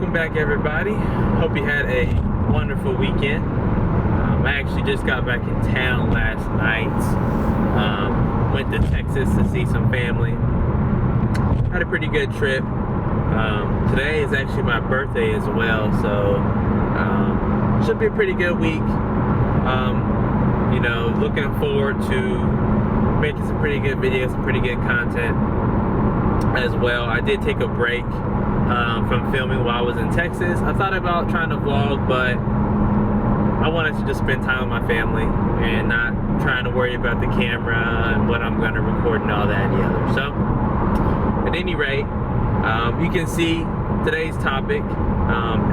Welcome back, everybody. Hope you had a wonderful weekend. I actually just got back in town last night. Went to Texas to see some family. Had a pretty good trip. Today is actually my birthday as well, so should be a pretty good week. You know, looking forward to making some pretty good videos, some pretty good content as well. I did take a break from filming while I was in Texas. I thought about trying to vlog, but I wanted to just spend time with my family and not trying to worry about the camera and what I'm going to record and all that and the other. So, at any rate, you can see today's topic.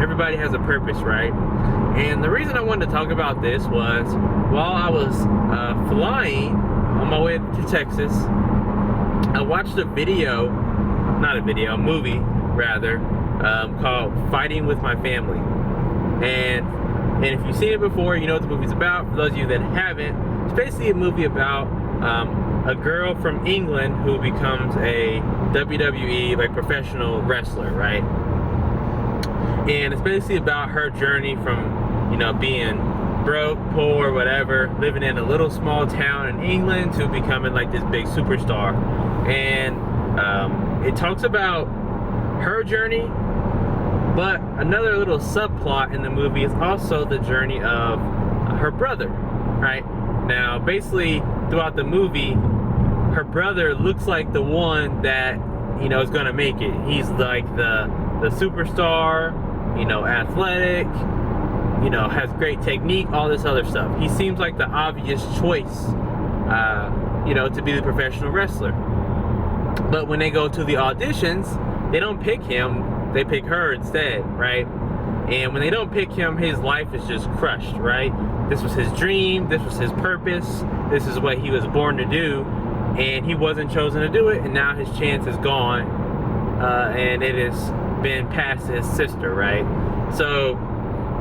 Everybody has a purpose, right? And the reason I wanted to talk about this was while I was flying on my way to Texas, I watched a movie rather, called Fighting with My Family. And if you've seen it before, you know what the movie's about. For those of you that haven't, it's basically a movie about a girl from England who becomes a WWE professional wrestler, right? And it's basically about her journey from, you know, being broke, poor, whatever, living in a little small town in England to becoming like this big superstar. And it talks about her journey, but another little subplot in the movie is also the journey of her brother, right? Now, basically, throughout the movie, her brother looks like the one that, you know, is gonna make it. He's like the superstar, you know, athletic, you know, has great technique, all this other stuff. He seems like the obvious choice, you know, to be the professional wrestler. But when they go to the auditions, they don't pick him, they pick her instead, right? And when they don't pick him, his life is just crushed, right? This was his dream, this was his purpose, this is what he was born to do, and he wasn't chosen to do it, and now his chance is gone, and it has been passed to his sister, right? So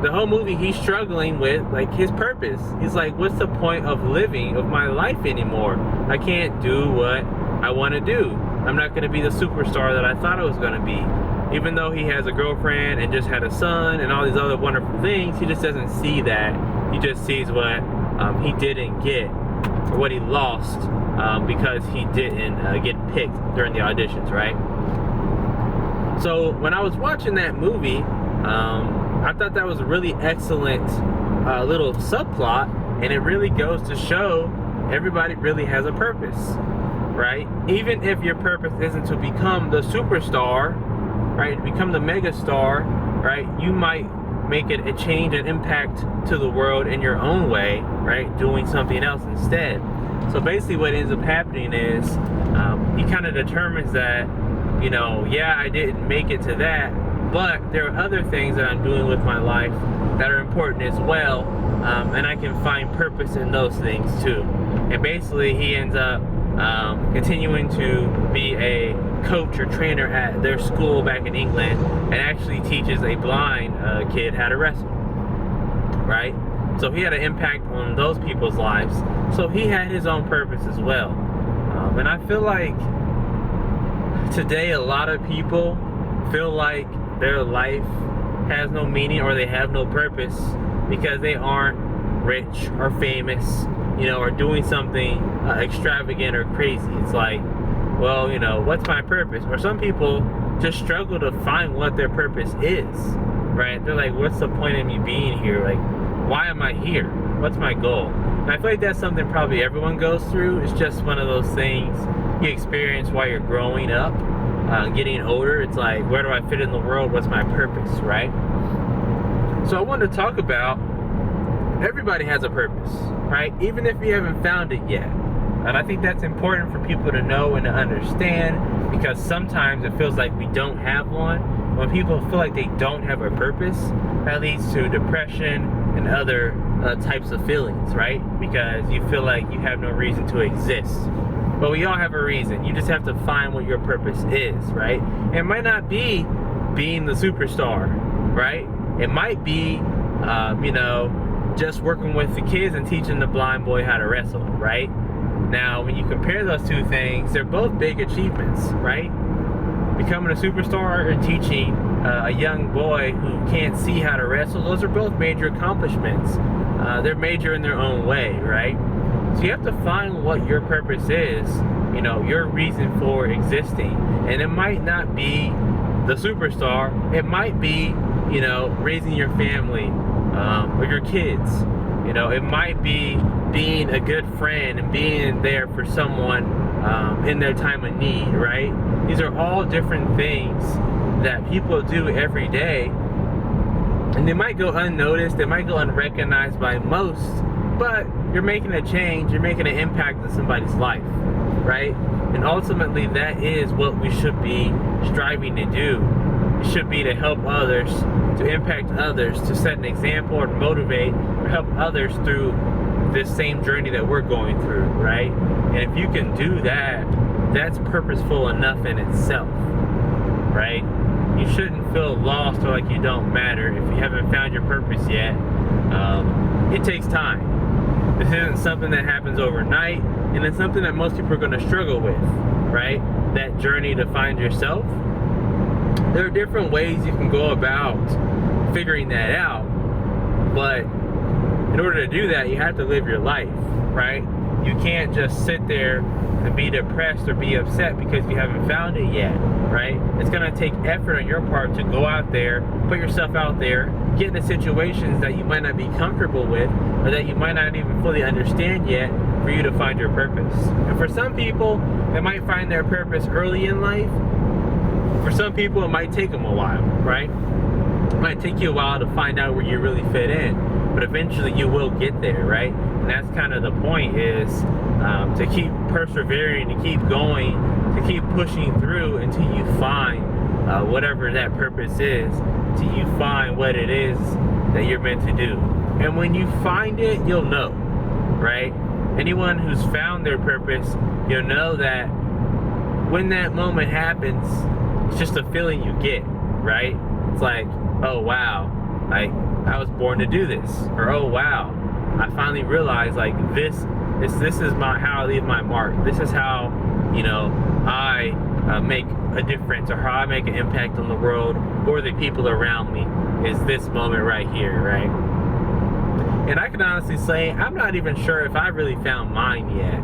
the whole movie, he's struggling with like his purpose. He's like, what's the point of living, of my life anymore? I can't do what I want to do. I'm not going to be the superstar that I thought I was going to be. Even though he has a girlfriend and just had a son and all these other wonderful things, he just doesn't see that. He just sees what he didn't get, or what he lost because he didn't get picked during the auditions, right? So when I was watching that movie, I thought that was a really excellent little subplot, and it really goes to show everybody really has a purpose, right? Even if your purpose isn't to become the superstar, right, to become the mega star, right, you might make it a change and impact to the world in your own way, right, doing something else instead. So basically what ends up happening is he kind of determines that, you know, yeah, I didn't make it to that, but there are other things that I'm doing with my life that are important as well, and I can find purpose in those things too. And basically he ends up continuing to be a coach or trainer at their school back in England, and actually teaches a blind kid how to wrestle, right? So he had an impact on those people's lives, so he had his own purpose as well. And I feel like today a lot of people feel like their life has no meaning or they have no purpose because they aren't rich or famous, you know, or doing something extravagant or crazy. It's like, well, you know, what's my purpose? Or some people just struggle to find what their purpose is, right? They're like, what's the point of me being here? Like, why am I here? What's my goal? And I feel like that's something probably everyone goes through. It's just one of those things you experience while you're growing up, getting older. It's like, where do I fit in the world? What's my purpose, right? So I wanted to talk about everybody has a purpose, right? Even if you haven't found it yet. And I think that's important for people to know and to understand, because sometimes it feels like we don't have one. When people feel like they don't have a purpose, that leads to depression and other types of feelings, right? Because you feel like you have no reason to exist. But we all have a reason. You just have to find what your purpose is, right? It might not be being the superstar, right? It might be, you know, just working with the kids and teaching the blind boy how to wrestle, right? Now, when you compare those two things, they're both big achievements, right? Becoming a superstar and teaching a young boy who can't see how to wrestle, those are both major accomplishments. They're major in their own way, right? So you have to find what your purpose is, you know, your reason for existing. And it might not be the superstar. It might be, you know, raising your family or your kids. You know, it might be being a good friend and being there for someone in their time of need, right? These are all different things that people do every day, and they might go unnoticed, they might go unrecognized by most, but you're making a change, you're making an impact in somebody's life, right? And ultimately that is what we should be striving to do. It should be to help others, to impact others, to set an example or motivate or help others through this same journey that we're going through, right? And if you can do that, that's purposeful enough in itself, right? You shouldn't feel lost or like you don't matter if you haven't found your purpose yet. It takes time. This isn't something that happens overnight, and it's something that most people are going to struggle with, right? That journey to find yourself. There are different ways you can go about figuring that out, but in order to do that, you have to live your life, right? You can't just sit there and be depressed or be upset because you haven't found it yet, right? It's gonna take effort on your part to go out there, put yourself out there, get into situations that you might not be comfortable with or that you might not even fully understand yet for you to find your purpose. And for some people, they might find their purpose early in life. For some people, it might take them a while, right? It might take you a while to find out where you really fit in, but eventually you will get there, right? And that's kind of the point, is to keep persevering, to keep going, to keep pushing through until you find whatever that purpose is, until you find what it is that you're meant to do. And when you find it, you'll know, right? Anyone who's found their purpose, you'll know that when that moment happens, it's just a feeling you get, right? It's like, oh wow, like I was born to do this, or oh wow, I finally realized like this is how I leave my mark. This is how, you know, I make a difference, or how I make an impact on the world or the people around me, is this moment right here, right? And I can honestly say I'm not even sure if I really found mine yet.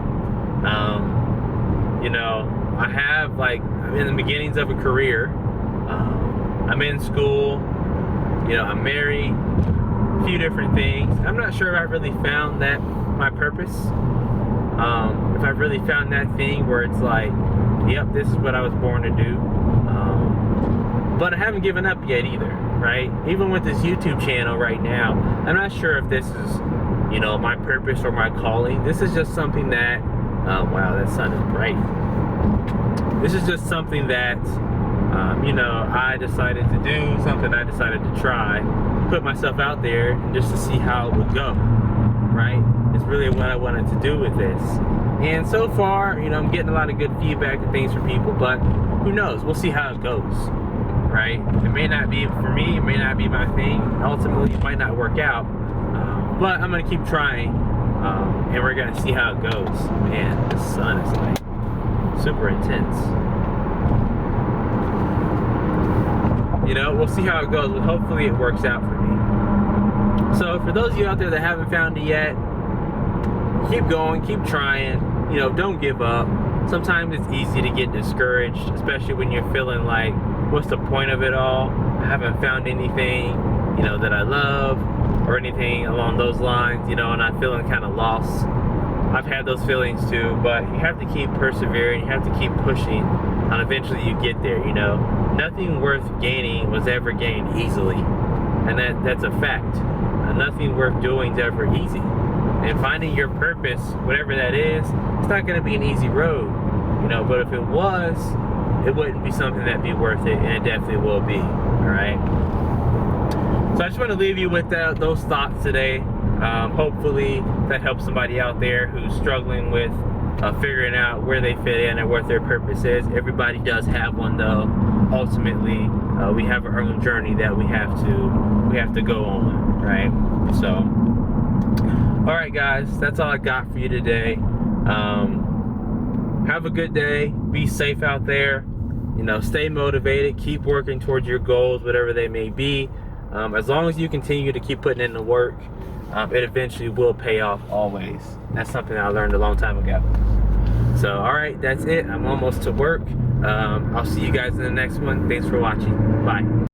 You know, I have, like, I'm in the beginnings of a career. I'm in school. You know, I'm married. A few different things. I'm not sure if I really found that my purpose. If I really found that thing where it's like, yep, this is what I was born to do. But I haven't given up yet either, right? Even with this YouTube channel right now, I'm not sure if this is, you know, my purpose or my calling. This is just something that, wow, that sun is bright. This is just something that, you know, I decided to do, something I decided to try, put myself out there just to see how it would go, right? It's really what I wanted to do with this. And so far, you know, I'm getting a lot of good feedback and things from people, but who knows? We'll see how it goes, right? It may not be for me, it may not be my thing. Ultimately, it might not work out, but I'm gonna keep trying, and we're gonna see how it goes. Man, the sun is like super intense. You know, we'll see how it goes, but hopefully it works out for me. So for those of you out there that haven't found it yet, keep going, keep trying. You know, don't give up. Sometimes it's easy to get discouraged, especially when you're feeling like, what's the point of it all? I haven't found anything, you know, that I love, or anything along those lines, you know, and I'm feeling kind of lost. I've had those feelings too, but you have to keep persevering, you have to keep pushing, and eventually you get there, you know. Nothing worth gaining was ever gained easily, and that's a fact. Nothing worth doing is ever easy. And finding your purpose, whatever that is, it's not going to be an easy road, you know, but if it was, it wouldn't be something that'd be worth it, and it definitely will be, all right? So I just want to leave you with those thoughts today. Hopefully that helps somebody out there who's struggling with figuring out where they fit in and what their purpose is. Everybody does have one, though. Ultimately, we have our own journey that we have to go on, right? So, all right, guys, that's all I got for you today. Have a good day. Be safe out there. you know, stay motivated, keep working towards your goals, whatever they may be. As long as you continue to keep putting in the work, it eventually will pay off always. That's something I learned a long time ago. So, all right, that's it. I'm almost to work. I'll see you guys in the next one. Thanks for watching. Bye.